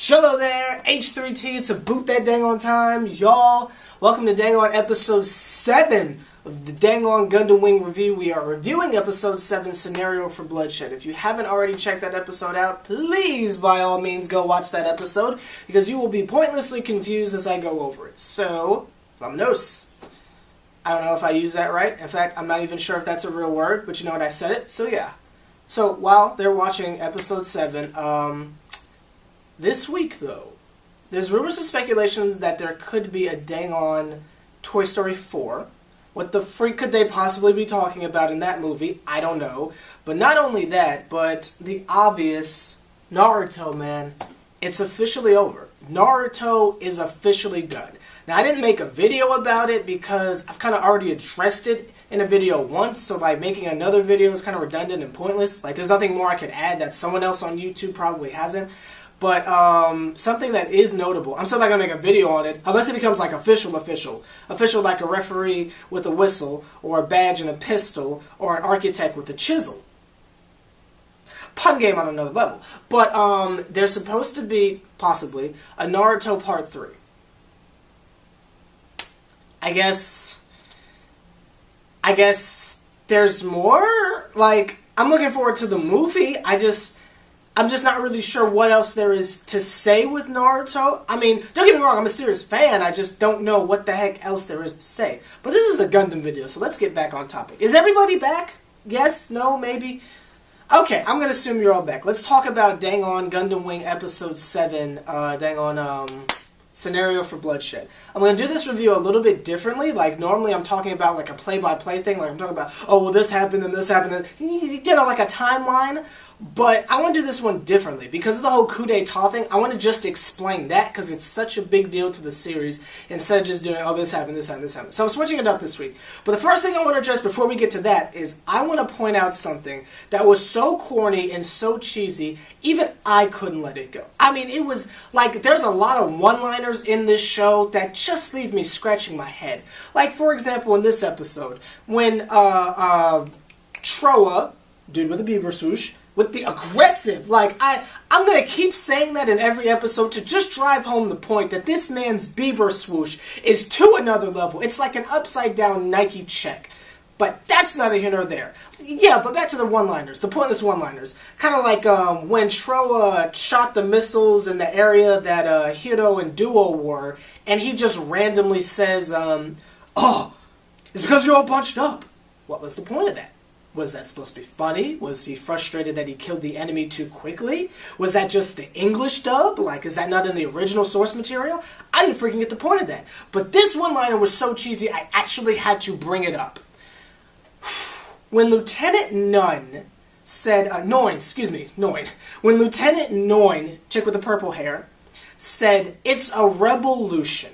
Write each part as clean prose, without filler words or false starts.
Hello there, H+III+T, it's a boot that dang on time, y'all. Welcome to dang on episode 7 of the dang on Gundam Wing review. We are reviewing episode 7, Scenario for Bloodshed. If you haven't already checked that episode out, please by all means go watch that episode, because you will be pointlessly confused as I go over it. So, vamonos. I don't know if I used that right. In fact, I'm not even sure if that's a real word, but you know what, I said it, so yeah. So, while they're watching episode 7, this week, though, there's rumors and speculations that there could be a dang-on Toy Story 4. What the freak could they possibly be talking about in that movie? I don't know. But not only that, but the obvious Naruto, man. It's officially over. Naruto is officially done. Now, I didn't make a video about it because I've kind of already addressed it in a video once, so like making another video is kind of redundant and pointless. Like, there's nothing more I could add that someone else on YouTube probably hasn't. But something that is notable, I'm still not going to make a video on it unless it becomes like official like a referee with a whistle, or a badge and a pistol, or an architect with a chisel. Pun game on another level. But there's supposed to be, possibly, a Naruto Part 3. I guess there's more? Like, I'm looking forward to the movie. I'm just not really sure what else there is to say with Naruto. I mean, don't get me wrong, I'm a serious fan, I just don't know what the heck else there is to say. But this is a Gundam video, so let's get back on topic. Is everybody back? Yes? No? Maybe? Okay, I'm gonna assume you're all back. Let's talk about dang on Gundam Wing Episode 7, dang on, Scenario for Bloodshed. I'm going to do this review a little bit differently. Like, normally I'm talking about like a play-by-play thing. Like, I'm talking about, oh, well, this happened and this happened. And, you know, like a timeline. But I want to do this one differently. Because of the whole coup d'etat thing, I want to just explain that because it's such a big deal to the series instead of just doing, oh, this happened, this happened, this happened. So I'm switching it up this week. But the first thing I want to address before we get to that is I want to point out something that was so corny and so cheesy, even I couldn't let it go. I mean, it was like, there's a lot of one-liners in this show that just leave me scratching my head. Like, for example, in this episode, when Troa, dude with a Bieber swoosh, with the aggressive, like, I'm going to keep saying that in every episode to just drive home the point that this man's Bieber swoosh is to another level. It's like an upside-down Nike check. But that's neither here nor there. Yeah, but back to the one-liners, the pointless one-liners. Kind of like when Troa shot the missiles in the area that Hiro and Duo were, and he just randomly says, oh, it's because you're all bunched up. What was the point of that? Was that supposed to be funny? Was he frustrated that he killed the enemy too quickly? Was that just the English dub? Like, is that not in the original source material? I didn't freaking get the point of that. But this one-liner was so cheesy, I actually had to bring it up. When Lieutenant Noin said, Noin. When Lieutenant Noin, chick with the purple hair, said, it's a revolution.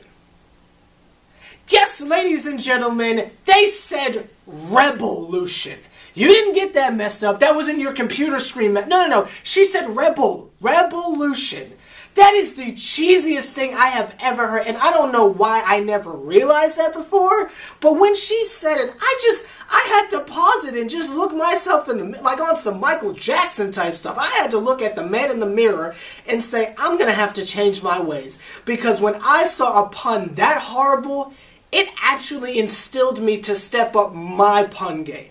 Yes, ladies and gentlemen, they said revolution. You didn't get that messed up. That was in your computer screen. No. She said revolution. That is the cheesiest thing I have ever heard, and I don't know why I never realized that before, but when she said it, I had to pause it and just look myself in the, like on some Michael Jackson type stuff. I had to look at the man in the mirror and say, I'm going to have to change my ways, because when I saw a pun that horrible, it actually instilled me to step up my pun game.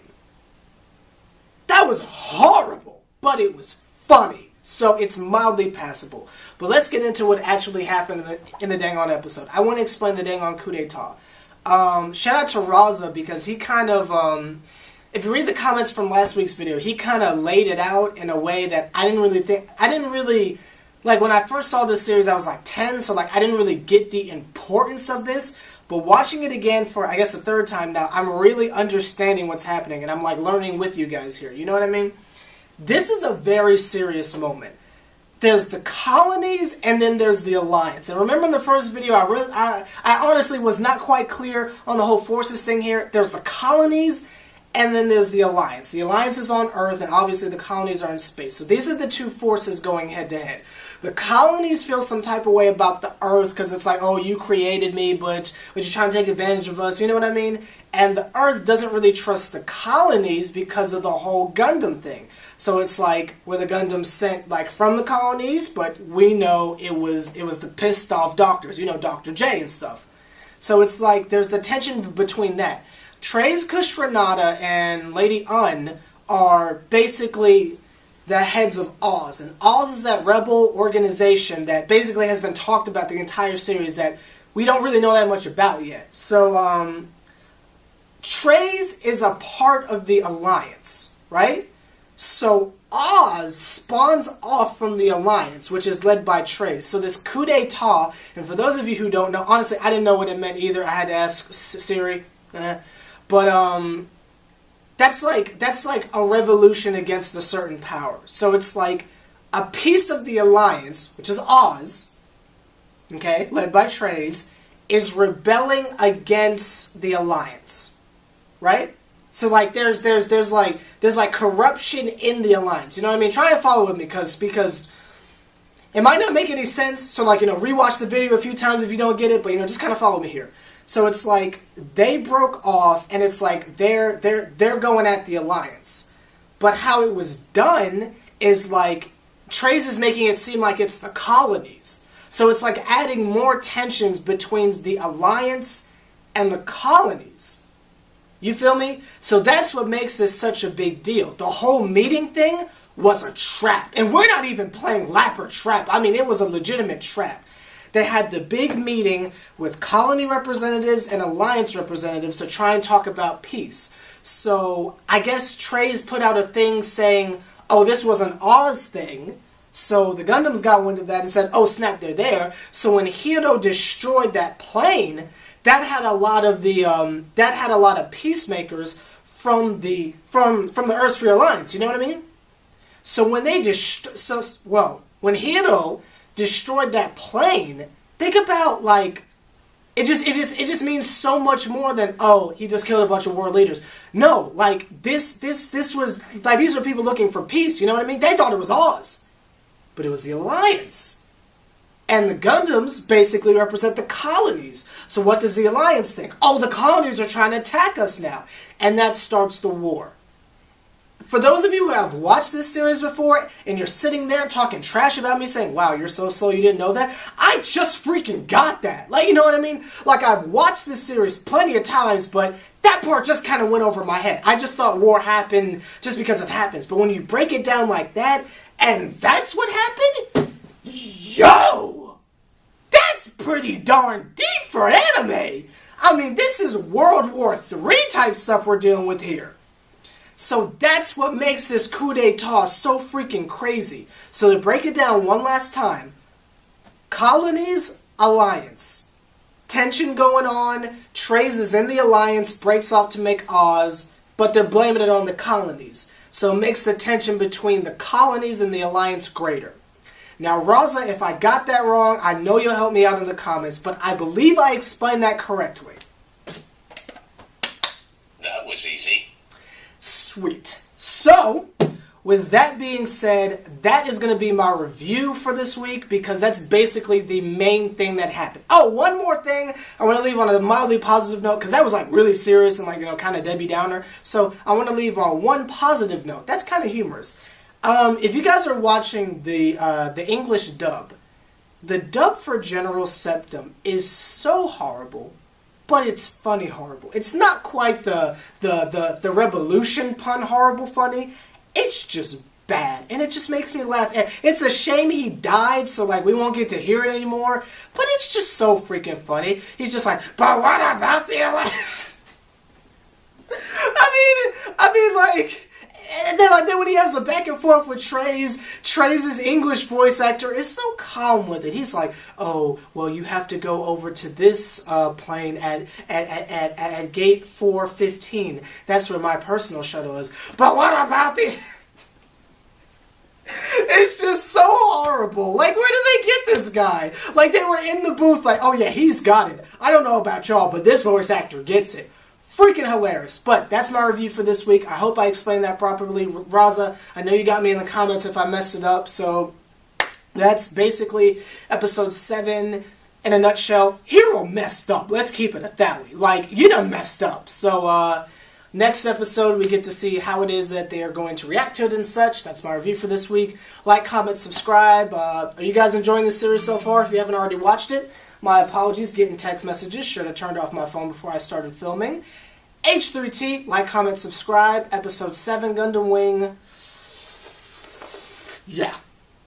That was horrible, but it was funny. So it's mildly passable. But let's get into what actually happened in the dang-on episode. I want to explain the dang-on coup d'etat. Shout out to Raza, because he kind of, if you read the comments from last week's video, he kind of laid it out in a way that I didn't really, like when I first saw this series I was like 10, so like I didn't really get the importance of this. But watching it again for, I guess, the third time now, I'm really understanding what's happening, and I'm like learning with you guys here. You know what I mean? This is a very serious moment. There's the colonies, and then there's the alliance. And remember in the first video, I honestly was not quite clear on the whole forces thing here. There's the colonies, and then there's the alliance. The alliance is on Earth, and obviously the colonies are in space. So these are the two forces going head-to-head. The colonies feel some type of way about the Earth because it's like, oh, you created me, but you're trying to take advantage of us, you know what I mean? And the Earth doesn't really trust the colonies because of the whole Gundam thing. So it's like where the Gundams sent like from the colonies, but we know it was the pissed off doctors, you know, Dr. J and stuff. So it's like there's the tension between that. Treize Khushrenada and Lady Un are basically the heads of Oz. And Oz is that rebel organization that basically has been talked about the entire series that we don't really know that much about yet. So, Treize is a part of the Alliance, right? So Oz spawns off from the Alliance, which is led by Treize. So this coup d'etat, and for those of you who don't know, honestly, I didn't know what it meant either. I had to ask Siri. But that's like a revolution against a certain power. So it's like a piece of the Alliance, which is Oz, okay, led by Treize, is rebelling against the Alliance, right? So like there's like corruption in the Alliance. You know what I mean? Try and follow with me because it might not make any sense. So like, you know, rewatch the video a few times if you don't get it, but you know, just kind of follow me here. So it's like they broke off, and it's like they're going at the Alliance. But how it was done is like Treize is making it seem like it's the colonies. So it's like adding more tensions between the Alliance and the colonies. You feel me? So that's what makes this such a big deal. The whole meeting thing was a trap. And we're not even playing lap or trap. I mean, it was a legitimate trap. They had the big meeting with colony representatives and Alliance representatives to try and talk about peace. So I guess Treize put out a thing saying, oh, this was an Oz thing. So the Gundams got wind of that and said, oh snap, they're there. So when Hiro destroyed that plane, that had a lot of peacemakers from the Earth Sphere Alliance. You know what I mean? So when they when Hiro destroyed that plane, think about like it just means so much more than, oh, he just killed a bunch of world leaders. No, like this was like, these are people looking for peace. You know what I mean? They thought it was Oz, but it was the Alliance. And the Gundams basically represent the colonies. So what does the Alliance think? Oh, the colonies are trying to attack us now. And that starts the war. For those of you who have watched this series before, and you're sitting there talking trash about me saying, wow, you're so slow, you didn't know that? I just freaking got that. Like, you know what I mean? Like, I've watched this series plenty of times, but that part just kind of went over my head. I just thought war happened just because it happens. But when you break it down like that, and that's what happened, yo! That's pretty darn deep for an anime! I mean, this is World War III type stuff we're dealing with here. So that's what makes this coup d'etat so freaking crazy. So to break it down one last time, colonies, Alliance. Tension going on, Treize is in the Alliance, breaks off to make Oz, but they're blaming it on the colonies. So it makes the tension between the colonies and the Alliance greater. Now, Raza, if I got that wrong, I know you'll help me out in the comments, but I believe I explained that correctly. That was easy. Sweet. So, with that being said, that is going to be my review for this week, because that's basically the main thing that happened. Oh, one more thing I want to leave on a mildly positive note, because that was like really serious and like, you know, kind of Debbie Downer. So I want to leave on one positive note. That's kind of humorous. If you guys are watching the English dub, the dub for General Septum is so horrible, but it's funny horrible. It's not quite the Revolution pun horrible funny. It's just bad, and it just makes me laugh. It's a shame he died, so like we won't get to hear it anymore, but it's just so freaking funny. He's just like, but what about the election? I mean, like... And then when he has the back and forth with Treize's English voice actor is so calm with it. He's like, oh, well, you have to go over to this plane at gate 415. That's where my personal shuttle is. But what about the... It's just so horrible. Like, where did they get this guy? Like, they were in the booth like, oh yeah, he's got it. I don't know about y'all, but this voice actor gets it. Freaking hilarious. But that's my review for this week. I hope I explained that properly. Raza, I know you got me in the comments if I messed it up. So that's basically episode 7 in a nutshell. Hiro messed up. Let's keep it at that way. Like, you done messed up. So, Next episode, we get to see how it is that they are going to react to it and such. That's my review for this week. Like, comment, subscribe. Are you guys enjoying this series so far? If you haven't already watched it, my apologies. Getting text messages. Should have turned off my phone before I started filming. H+III+T. Like, comment, subscribe. Episode 7, Gundam Wing. Yeah.